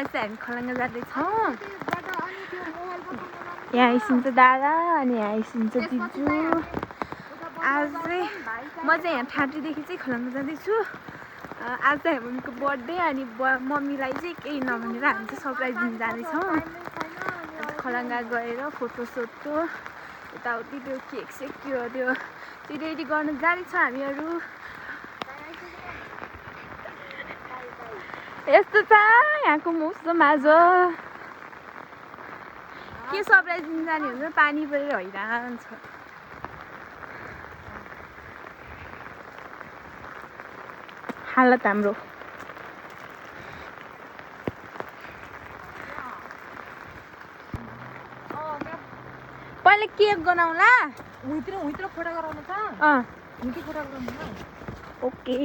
आज चाहिँ हामी खलङ्गा जाँदैछौँ यहाँ आइसिन्छ दादा अनि यहाँ आइसिन्छ दिजु आज चाहिँ म चाहिँ यहाँ ठाँटीदेखि चाहिँ खलङ्गा जाँदैछु आज चाहिँ मम्मीको बर्थडे अनि मम्मीलाई चाहिँ केही नभनेर हामी चाहिँ सरप्राइज दिनु जाँदैछौँ खलङ्गा गएर फोटोसोटो यताउति त्यो केक सेक त्यो रेडी गर्नु जाँदैछ हामीहरू यस्तो छ यहाँको मौसम आज के सरप्राइज दिनु जाने हुन्छ पानी परेर हैरान छ हालत हाम्रो पहिले केक बनाउला उहीतिर फोटो गराउनु छ उहीतिर फोटो गराउनु छ ओके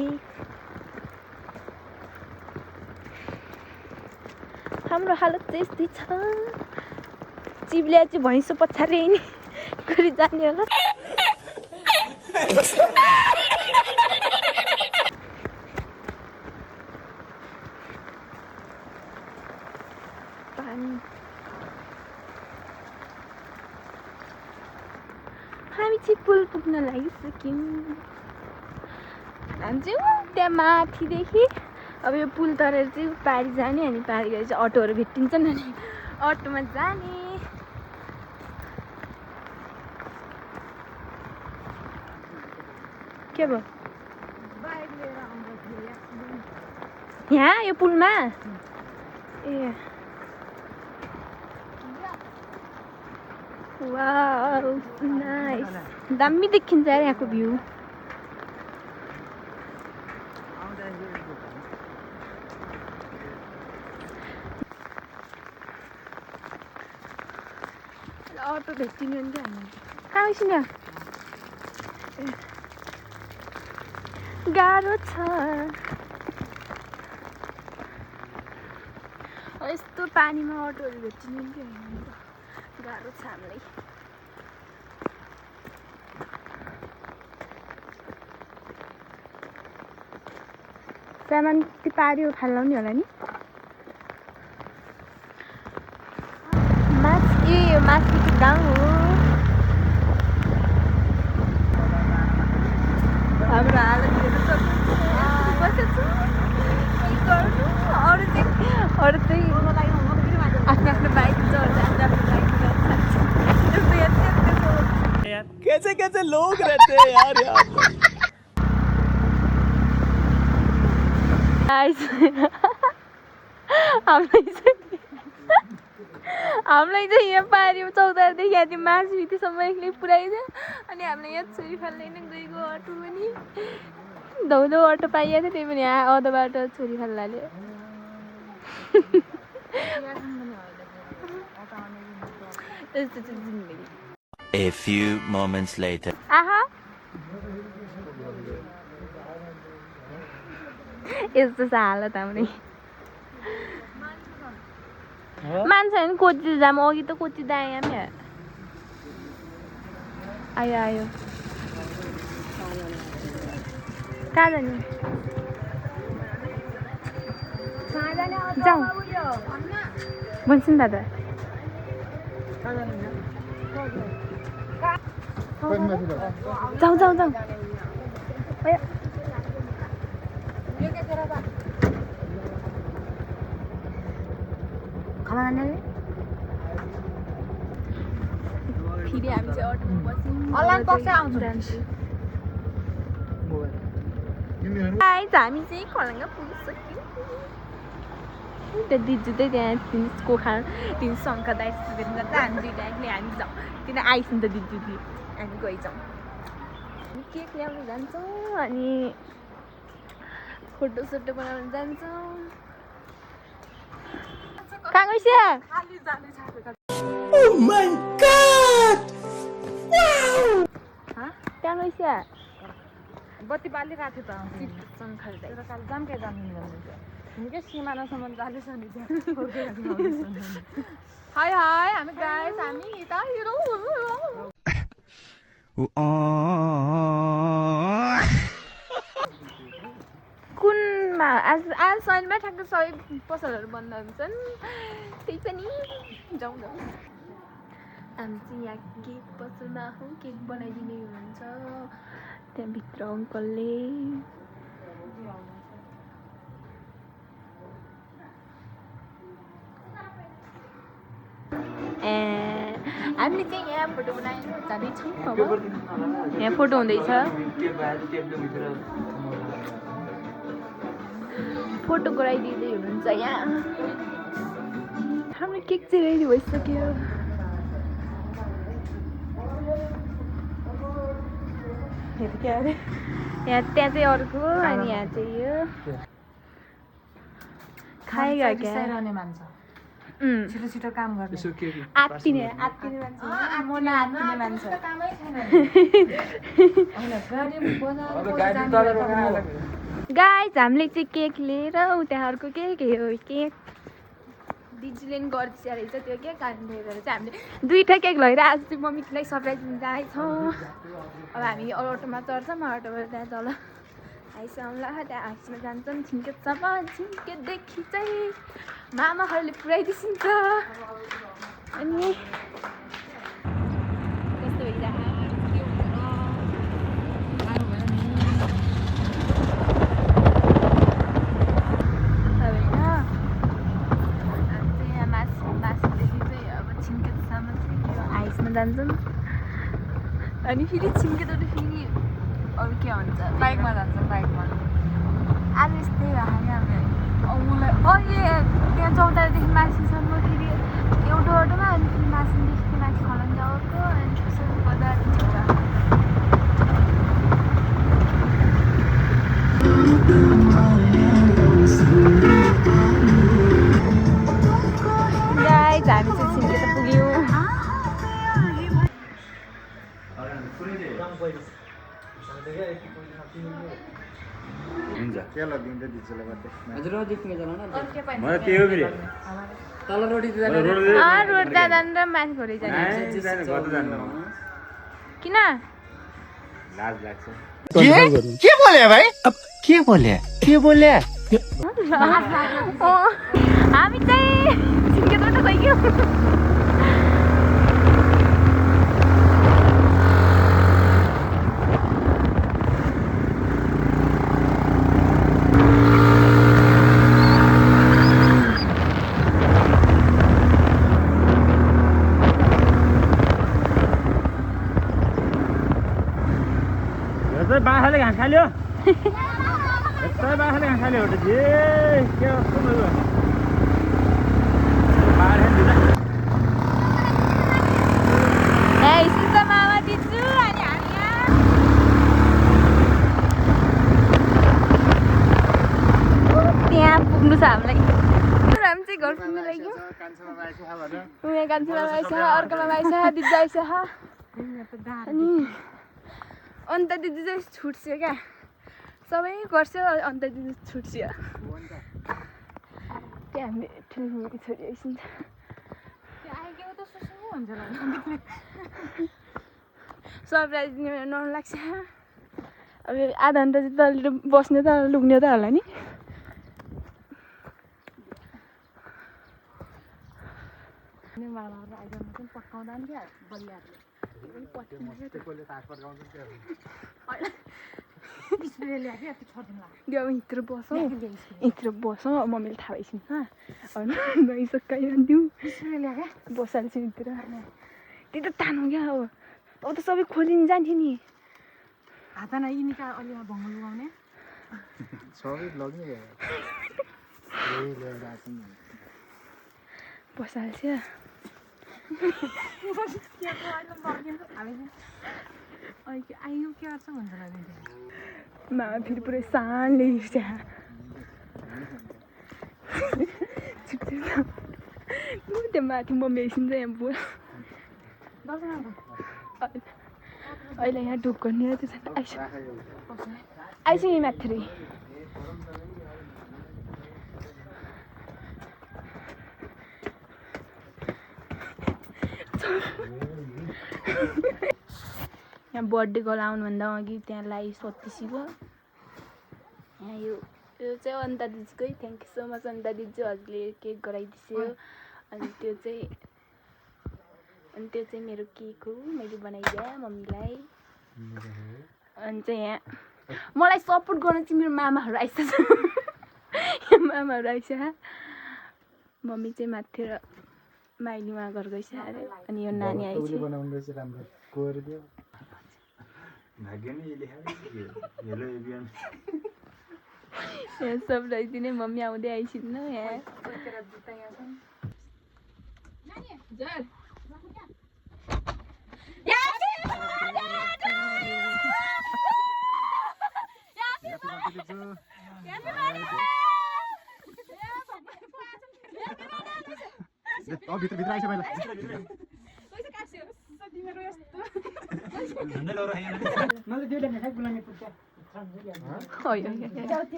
हाम्रो हालत चाहिँ यस्तै छ चिब्लिया चाहिँ भैँसो पछाडि नि गरी जाने होला हामी चाहिँ पुल पुग्न लागिसक्यौँ हामी चाहिँ त्यहाँ माथिदेखि अब यो पुल तरेर चाहिँ पारी जाने अनि पारी गएर चाहिँ अटोहरू भेटिन्छन् अनि अटोमा जाने के भयो यहाँ यो पुलमा ए वाउ नाइस दामी देखिन्छ यार यहाँको भ्यू अटो भेटिनु नि क्या हामी कहाँ आइसिन गाह्रो छ यस्तो पानीमा अटोहरू भेटिनु नि क्या गाह्रो छ हामीलाई सामान त्यो पाऱ्यो फाल्लाउने होला नि माथिको गाउँ हो हाम्रो हालत हेर्नु बसेको अरू चाहिँ आफ्नो आफ्नो बाइक छ आफ्नो कैसे कैसे लोग रहते हैं यार यहाँ हामीलाई चाहिँ यहाँ पारियो 14 देखि मासभित्तिसम्म एक्लै पुऱ्याइदियो अनि हामीले यहाँ छोरी फाल्दैन गएको अटो पनि धौधौ अटो पाइएको थियो त्यही पनि यहाँ अधो बाटो छोरी फाल्लाले यस्तो चाहिँ जिन्दगी A few moments later. आहा यस्तो छ हालत हाम्रो मान्छे होइन कोची जाम अघि त कोची दाएँ हामी आयो आयो कहाँ जाने जाउँ भन्छ नि दादा जाउँ जाउँ जाउँ फेरि हामी चाहिँ अटोमा बस्यौँ हामी चाहिँ खलङ्गा पुगिसक्यौँ त्यो दिजु चाहिँ त्यहाँ तिनीको तिनी शङ्का दाइ स्टुडेन्ट गर्दा हामी दुइटा एक्लै हामी जाउँ किन आइसिन्छ दिजु दि हामी गइजाउँ केक ल्याउनु जान्छौँ अनि फोटोसोटो बनाउनु जान्छौँ कहाँ गइस्या Oh my God! त्यहाँ गइस्या बत्ती बालिरहेको थियो त जामकै जानु निकै सिमानासम्म जाँदैछ नि हाय हाय हामी गाइस हामी यता हिरो कुन शनिबारमा आज शनिबार ठ्याक्क सबै पसलहरू बन्द हुन्छन् त्यही पनि जाउँ हामी चाहिँ यहाँ केक पसलमा हो केक बनाइदिने हुनुहुन्छ त्यहाँभित्र अङ्कलले हामीले चाहिँ यहाँ फोटो बनाएर जाँदैछौँ अब यहाँ फोटो हुँदैछ फोटो गराइदिँदै हुनुहुन्छ यहाँ हाम्रो केक चाहिँ रेडी भइसक्यो यहाँ त्यहाँ चाहिँ अर्को अनि यहाँ चाहिँ यो खाएगा क्या मान्छ छिटो छिटो काम गर्ने आत्तिने मान्छे म नआत्तिने मान्छे कामै छैन गाइस हामीले चाहिँ केक लिएर उता अर्को केक हो केक दिदीले नि गरिदिन्छ रहेछ त्यो केक अनि चाहिँ हामीले 2टा केक लगेर आज चाहिँ मम्मीलाई सरप्राइज दिनु जाँदैछौँ अब हामी अटोमा चढ्छौँ अटोबाट त्यहाँ तल आइसम्ला त्यहाँ आइसमा जान्छौँ छिन्केसम्म छिन्केदेखि चाहिँ मामाहरूले पुऱ्याइदिन्छ अनि कस्तो भइरहेको जान्छन् अनि फेरि छिन्केबाट फेरि अरू के हुन्छ बाइकमा जान्छ बाइकमा आज यस्तै भयो अहिले त्यहाँ 14देखि माथिसम्म फेरि एउटा अटोमा अनि फेरि माथिदेखि माथि खलन जाएको अनि त्यसरी गर्दा गाइस हामी चाहिँ छिन्के त पुग्यौँ रोड जाँदा र माथि घोरै जाने किन के बोले भाइ अब के बोले हामी चाहिँ छिन्केबाट गइक्यौँ बाखाले घाँस खाल्यो यस्तै बाखाले घाँस खाल्यो के कस्तो भयो मामा दिन्छु अनि हामी त्यहाँ पुग्नु छ हामीलाई हामी चाहिँ घर पुग्नु लाग्यो यहाँ कान्छोमा आइस अर्कोमा आइस दिदी आइस अनि अन्त दिदी चाहिँ छुट्छ क्या सबै गर्छ अन्त दिदी छुट्छ त्यहाँ हामीले ठुलो छोरी आइसिन्छ सरप्राइज नलाग्छ अब आधा घन्टा चाहिँ तलतिर बस्ने त लुक्ने त होला नि पकाउँदा नि क्या बलियाहरूले यत्रो बसौँ मम्मीले थाहा भइसिन्छ गइसक्यो बसाल्छु यतिर त्यही त तानु क्या अब त सबै खोलिनु जान्थ्यो नि हात यिनीका अलि भङ्गो लगाउने बसाल्छ आयो के गर्छ भन्छ मामा फेरि पुरै सानले त्यहाँ त्यो माथि मम्मी आइसिन्छ यहाँ बुवा अहिले यहाँ ढुक गर्ने आइसक्यो माथि यहाँ बर्थडे गर्ल आउनुभन्दा अघि त्यहाँ लाइ सत्तिसीको यहाँ यो यो चाहिँ अनिता दिदीकै thank you so much Anita दिदी हजुरले केक गराइदियो अनि त्यो चाहिँ मेरो केक हो मैले बनाइदिएँ मम्मीलाई अनि चाहिँ यहाँ मलाई सपोर्ट गर्न चाहिँ मेरो मामाहरू आइसक्छ मामाहरू आइसक्छ मम्मी चाहिँ माथि र माइलीमा घर गइछ अरे अनि यो नानी आइछ सरप्राइज दिने मम्मी आउँदै आइसिनु यहाँ भित्र आइछ पहिला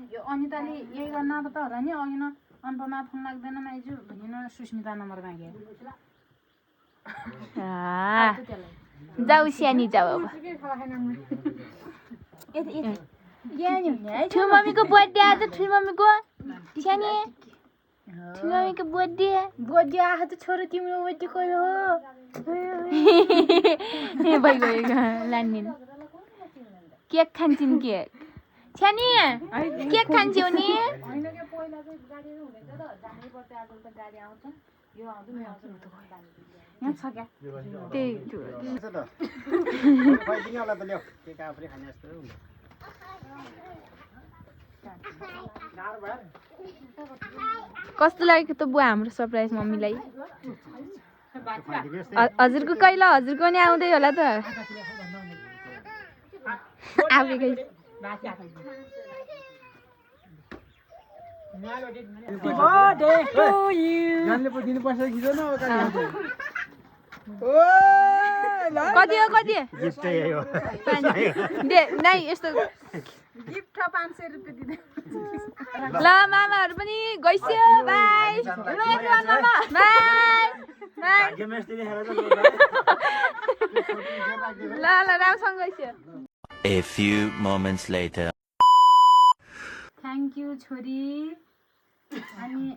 यो अनिताले यही गर्न त होला नि अघि न अनुपमा फोन लाग्दैन माइजू भनिन सुस्मिता नम्बर मागे जाऊ सानी जाऊ अब ठुलो मम्मीको बर्थडे आज ठुलो मम्मीको सानी ठुलो मम्मीको बर्थडे आएको त छोरो तिम्रो बर्थडे कहिले हो भइगयो लान्दिन केक खान्छन् केक सानी केक खान्छौ नि कस्तो लाग्यो त बुवा हाम्रो सरप्राइज मम्मीलाई हजुरको कहिले हजुरको नि आउँदै होला त कति हो नाइ यस्तो गिफ्ट 500 रुपैयाँ दिँदै ल मामाहरू पनि गइस्यो बाई ल राम्रोसँग गइस्यो A few moments later. Thank you छोरी अनि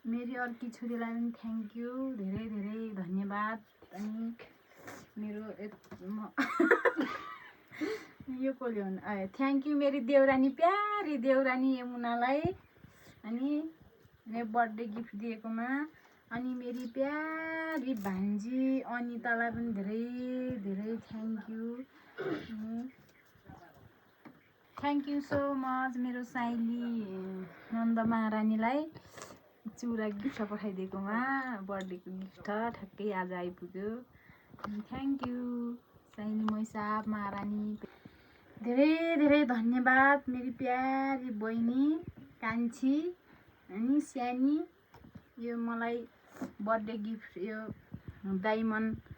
मेरी अर्की छोरीलाई पनि थ्याङ्क यू धेरै धेरै धन्यवाद अनि मेरो यो कसले हुन् थ्याङ्क यू मेरी देउरानी प्यारी देउरानी यमुनालाई अनि मेरो बर्थडे गिफ्ट दिएकोमा अनि मेरी प्यारी भान्जी अनितालाई पनि धेरै धेरै thank you thank you so much मेरो साइली नन्द महारानीलाई चुरा गिफ्ट पठाइदिएकोमा बर्थडेको गिफ्ट ठ्याक्कै आज आइपुग्यो थ्याङ्क यू साइली मैसाब महारानी धेरै धेरै धन्यवाद मेरी प्यारी बहिनी कान्छी अनि स्यानी यो मलाई बर्थडे गिफ्ट यो डायमन्ड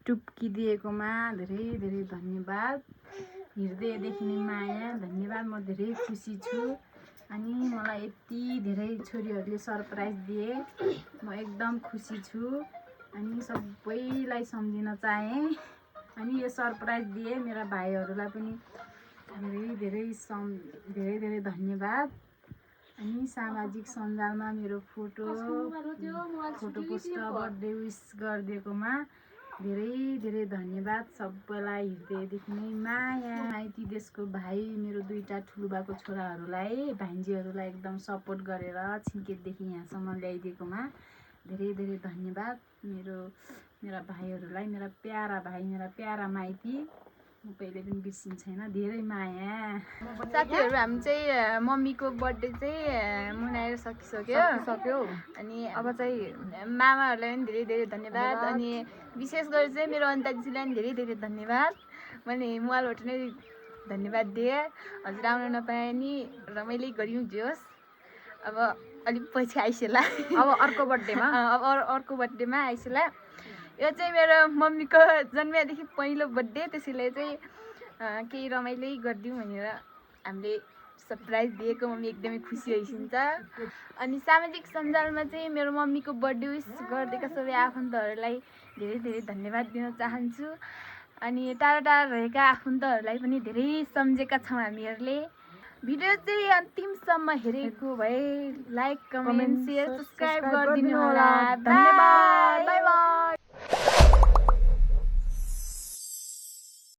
टुप्की दिएकोमा धेरै धेरै धन्यवाद हृदयदेखि नै माया धन्यवाद म धेरै खुसी छु अनि मलाई यति धेरै छोरीहरूले सरप्राइज दिए म एकदम खुसी छु अनि सबैलाई सम्झिन चाहेँ अनि यो सरप्राइज दिए मेरा भाइहरूलाई पनि धेरै धेरै धन्यवाद अनि सामाजिक सञ्जालमा मेरो फोटो पोस्ट बर्थडे विस गरिदिएकोमा धेरै धेरै धन्यवाद सबैलाई हृदयदेखि नै माया माइती देशको भाइ मेरो दुईटा ठुलोबाको छोराहरूलाई भान्जीहरूलाई एकदम सपोर्ट गरेर छिन्केटदेखि यहाँसम्म ल्याइदिएकोमा धेरै धेरै धन्यवाद मेरा भाइहरूलाई मेरा प्यारा भाइ मेरा प्यारा माइती म कहिले पनि बिर्सिन्छ छैन धेरै माया साथीहरू हामी चाहिँ मम्मीको बर्थडे चाहिँ मनाएर सकिसक्यो अनि अब चाहिँ मामाहरूलाई पनि धेरै धेरै धन्यवाद अनि विशेष गरी चाहिँ मेरो अनिता दिदीलाई पनि धेरै धेरै धन्यवाद मैले मोबाइलबाट नै धन्यवाद दिएँ हजुर आउन नपाए नि रमाइलो गरिदियोस् अब अलिक पछि आइसला अब अर्को बर्थडेमा अर्को बर्थडेमा आइसला यो चाहिँ मेरो मम्मीको जन्मिएदेखि पहिलो बर्थडे त्यसैले चाहिँ केही रमाइलो गरिदिउँ भनेर हामीले सरप्राइज दिएको मम्मी एकदमै खुसी भइसिन्छ अनि सामाजिक सञ्जालमा चाहिँ मेरो मम्मीको बर्थडे विस गरिदिएका सबै आफन्तहरूलाई धेरै धेरै धन्यवाद दिन चाहन्छु अनि टाढा टाढा रहेका आफन्तहरूलाई पनि धेरै सम्झेका छौँ हामीहरूले। भिडियो चाहिँ अन्तिमसम्म हेरेको भए लाइक कमेन्ट सेयर सब्स्क्राइब गरिदिनु होला। धन्यवाद।